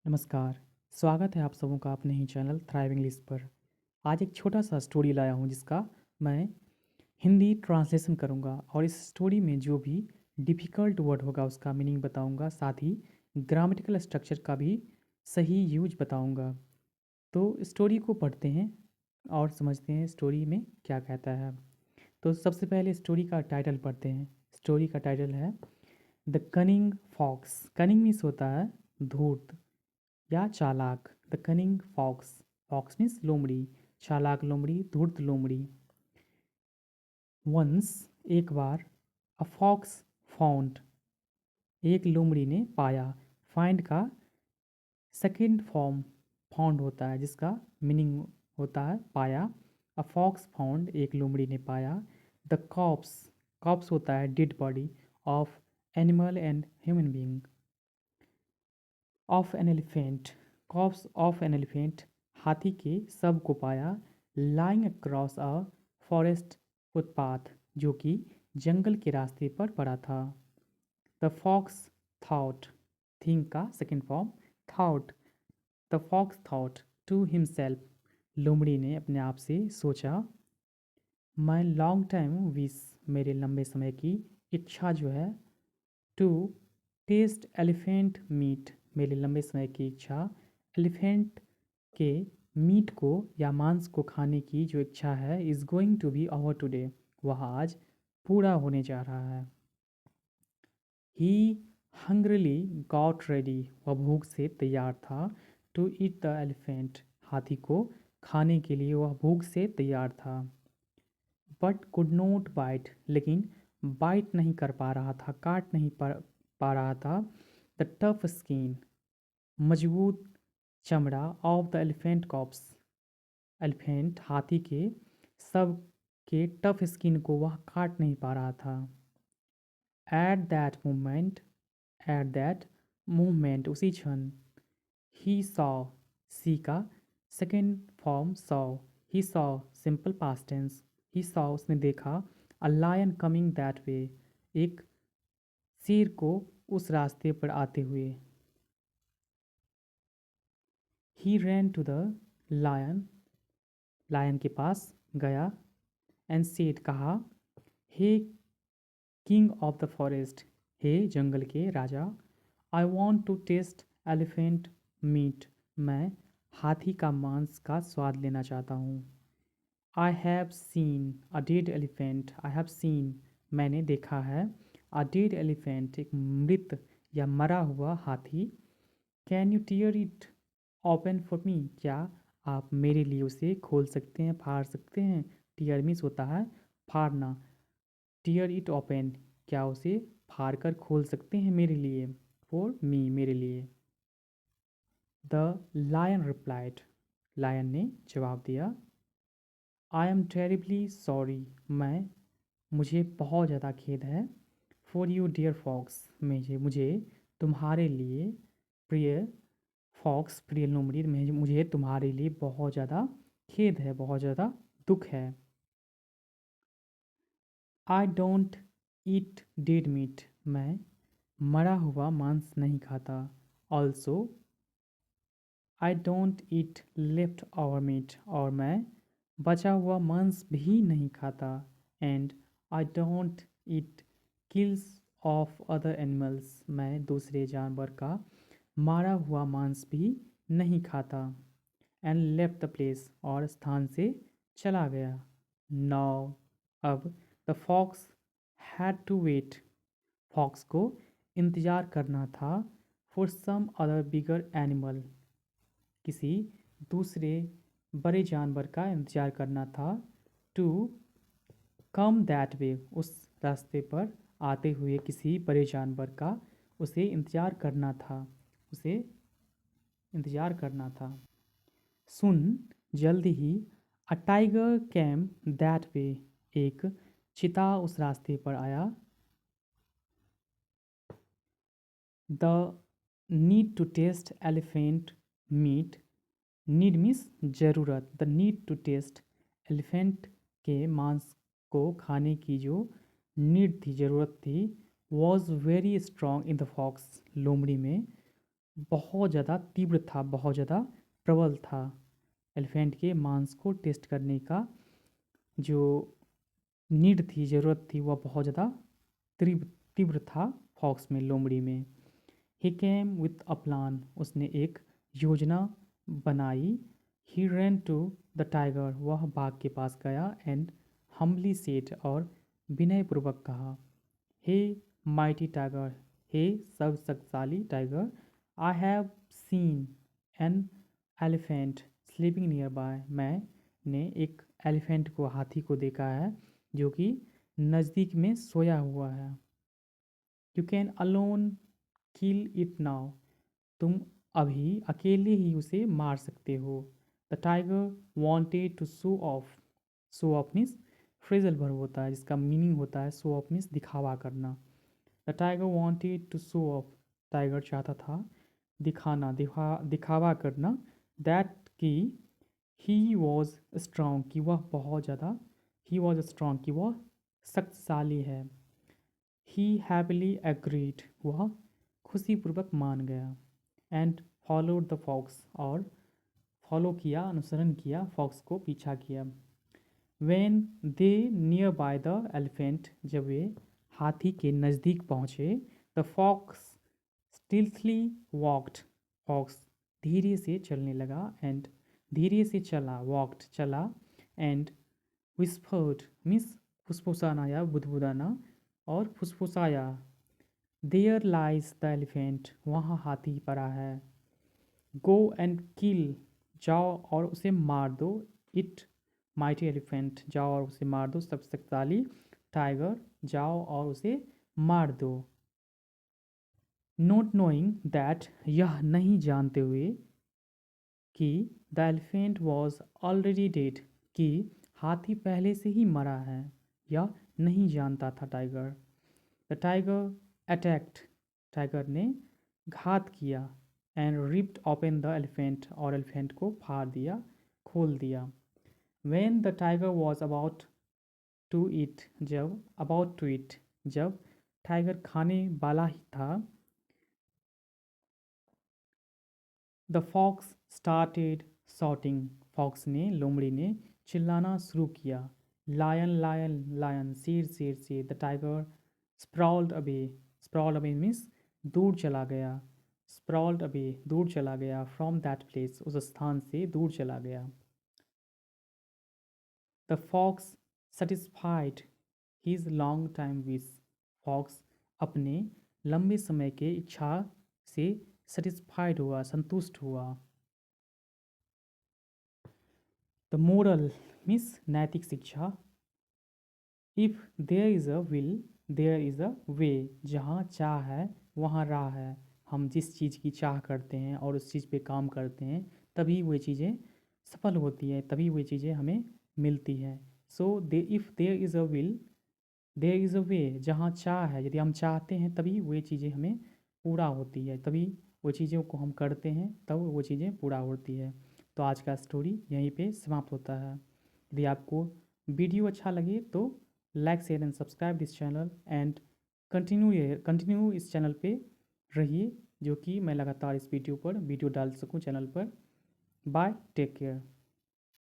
नमस्कार। स्वागत है आप सबों का अपने ही चैनल थ्राइव इंग्लिश पर। आज एक छोटा सा स्टोरी लाया हूँ जिसका मैं हिंदी ट्रांसलेशन करूँगा और इस स्टोरी में जो भी डिफ़िकल्ट वर्ड होगा उसका मीनिंग बताऊँगा, साथ ही ग्रामेटिकल स्ट्रक्चर का भी सही यूज बताऊँगा। तो स्टोरी को पढ़ते हैं और समझते हैं स्टोरी में क्या कहता है। तो सबसे पहले स्टोरी का टाइटल पढ़ते हैं। स्टोरी का टाइटल है the cunning fox. Cunning means होता है धूर्त या चालाक। The cunning fox. Fox means लोमड़ी, चालाक लोमड़ी, धूर्त लोमड़ी। वंस एक बार, अ फॉक्स फाउंड, एक लोमड़ी ने पाया। फाइंड का सेकेंड फॉर्म फाउंड होता है जिसका मीनिंग होता है पाया। अ फॉक्स फाउंड, एक लोमड़ी ने पाया। द कॉप्स, कॉप्स होता है dead body of animal and human being. Of an elephant, corpse of an elephant, हाथी के शव को पाया। Lying across a forest footpath, जो कि जंगल के रास्ते पर पड़ा था। द फॉक्स थॉट, थिंक का second form thought. The fox thought to himself, लोमड़ी ने अपने आप से सोचा। माई लॉन्ग टाइम विश, मेरे लंबे समय की इच्छा जो है। टू टेस्ट एलिफेंट मीट, मेरे लंबे समय की इच्छा एलिफेंट के मीट को या मांस को खाने की जो इच्छा है is going to be over today, वह आज पूरा होने जा रहा है। ही हंग्रली गॉट रेडी, वह भूख से तैयार था। टू ईट द एलिफेंट, हाथी को खाने के लिए वह भूख से तैयार था। बट कुड नॉट बाइट, लेकिन बाइट नहीं कर पा रहा था, काट नहीं पा रहा था। द टफ स्किन, मजबूत चमड़ा of the elephant corpse, elephant हाथी के सब के टफ स्किन को वह काट नहीं पा रहा था। At that moment, at that movement, उसी क्षण। ही सॉ, सी का second form saw. He saw simple past tense. He saw, उसने देखा। A lion coming that way, एक शेर को उस रास्ते पर आते हुए। He ran to the lion, lion के पास गया। एंड सेड, कहा। Hey king of the forest, hey जंगल के राजा। I want to taste elephant meat, मैं हाथी का मांस का स्वाद लेना चाहता हूँ। I have seen a dead elephant, I have seen, मैंने देखा है। अ डेड एलिफेंट, एक मृत या मरा हुआ हाथी। Can you tear it open for me, क्या आप मेरे लिए उसे खोल सकते हैं, फाड़ सकते हैं। टीयर मीन्स होता है फाड़ना। टीयर इट ओपन, क्या उसे फाड़ कर खोल सकते हैं मेरे लिए। फॉर मी, मेरे लिए। द लायन रिप्लाइड, लायन ने जवाब दिया। आई एम टेरिबली सॉरी, मुझे बहुत ज़्यादा खेद है। फॉर यू डियर फॉक्स, मुझे तुम्हारे लिए प्रिय फॉक्स, प्रिय लोमड़ी, मुझे तुम्हारे लिए बहुत ज़्यादा खेद है, बहुत ज़्यादा दुख है। I don't eat dead meat, मैं मरा हुआ मांस नहीं खाता। Also I don't eat left over meat, और मैं बचा हुआ मांस भी नहीं खाता। And I don't eat kills of other animals, मैं दूसरे जानवर का मारा हुआ मांस भी नहीं खाता। एंड लेफ्ट द प्लेस, और स्थान से चला गया। नाउ, अब। The fox had to wait, fox को इंतज़ार करना था। For some other bigger animal, किसी दूसरे बड़े जानवर का इंतज़ार करना था। टू कम दैट वे, उस रास्ते पर आते हुए किसी बड़े जानवर का उसे इंतज़ार करना था, उसे इंतज़ार करना था। सुन, जल्द ही। A tiger came that way, एक चीता उस रास्ते पर आया। The need to taste elephant meat, need means ज़रूरत। The need to taste, elephant के मांस को खाने की जो नीड थी, ज़रूरत थी। Was very strong in the fox, लोमड़ी में बहुत ज़्यादा तीव्र था, बहुत ज़्यादा प्रबल था। एलिफेंट के मांस को टेस्ट करने का जो नीड थी, ज़रूरत थी, वह बहुत ज़्यादा तीव्र तीव्र था फॉक्स में, लोमड़ी में। ही केम विथ अ प्लान, उसने एक योजना बनाई। ही रैन टू द टाइगर, वह बाघ के पास गया। एंड हम्बली सेड, और विनयपूर्वक कहा, हे माइटी टाइगर, हे सब शक्तिशाली tiger, I have seen an elephant sleeping near by, मैंने एक एलिफेंट को, हाथी को देखा है जो कि नज़दीक में सोया हुआ है। You can alone kill it now, तुम अभी अकेले ही उसे मार सकते हो। The tiger wanted to show off means phrasal verb होता है जिसका मीनिंग होता है शो ऑफ मीन्स दिखावा करना। The tiger wanted to show off, tiger चाहता था दिखाना, दिखावा करना। दैट कि ही वॉज स्ट्रांग, कि वह बहुत ज़्यादा, ही वॉज स्ट्रांग, कि वह शक्तिशाली है। ही हैप्पीली एग्रीड, वह खुशीपूर्वक मान गया। एंड फॉलोड द फॉक्स, और फॉलो किया, अनुसरण किया, फॉक्स को पीछा किया। When they near by the elephant, जब वे हाथी के नज़दीक पहुँचे, द फॉक्स स्टिल्थली वॉक्ड, फॉक्स धीरे से चलने लगा। एंड धीरे से चला, वॉक्ड चला। एंड विस्फर्ड मीन्स फुसफुसाना या बुदबुदाना, और फुसफुसाया। देयर लाइज द एलिफेंट, वहाँ हाथी पड़ा है। गो एंड किल, जाओ और उसे मार दो। इट माइटी एलिफेंट, जाओ और उसे मार दो, सबसे शक्तिशाली टाइगर, जाओ और उसे मार दो। नोट नोइंग दैट, यह नहीं जानते हुए कि the elephant was already dead, कि हाथी पहले से ही मरा है, यह नहीं जानता था tiger. The tiger attacked, tiger ने घात किया। And ripped open the elephant, और एलिफेंट को फाड़ दिया, खोल दिया। When the tiger was about to eat, जब अबाउट टू ईट, जब टाइगर खाने वाला ही था, the fox started shouting, fox ने, लोमड़ी ने चिल्लाना शुरू किया। लायन लायन लायन, शेर शेर शेर। द टाइगर स्प्रॉल्ड अवे मीन्स दूर चला गया। स्प्रॉल्ड अवे, दूर चला गया। फ्रॉम दैट प्लेस, उस स्थान से दूर चला गया। The fox satisfied his long time wish, fox अपने लंबे समय के इच्छा से सेटिस्फाइड हुआ, संतुष्ट हुआ। द मोरल मीन्स नैतिक शिक्षा। If there is a will there is a way, जहाँ चाह है वहाँ राह है। हम जिस चीज़ की चाह करते हैं और उस चीज़ पे काम करते हैं, तभी वो चीज़ें सफल होती हैं, तभी वो चीज़ें हमें मिलती हैं। So they if there is a will there is a way, जहाँ चाह है, यदि हम चाहते हैं तभी वो चीज़ें हमें पूरा होती है, तभी वो चीज़ों को हम करते हैं तब वो चीज़ें पूरा होती है। तो आज का स्टोरी यहीं पे समाप्त होता है। यदि आपको वीडियो अच्छा लगे तो like share and subscribe this channel, and continue इस चैनल पे रहिए, जो कि मैं लगातार इस वीडियो पर वीडियो डाल सकूं चैनल पर। Bye, take care.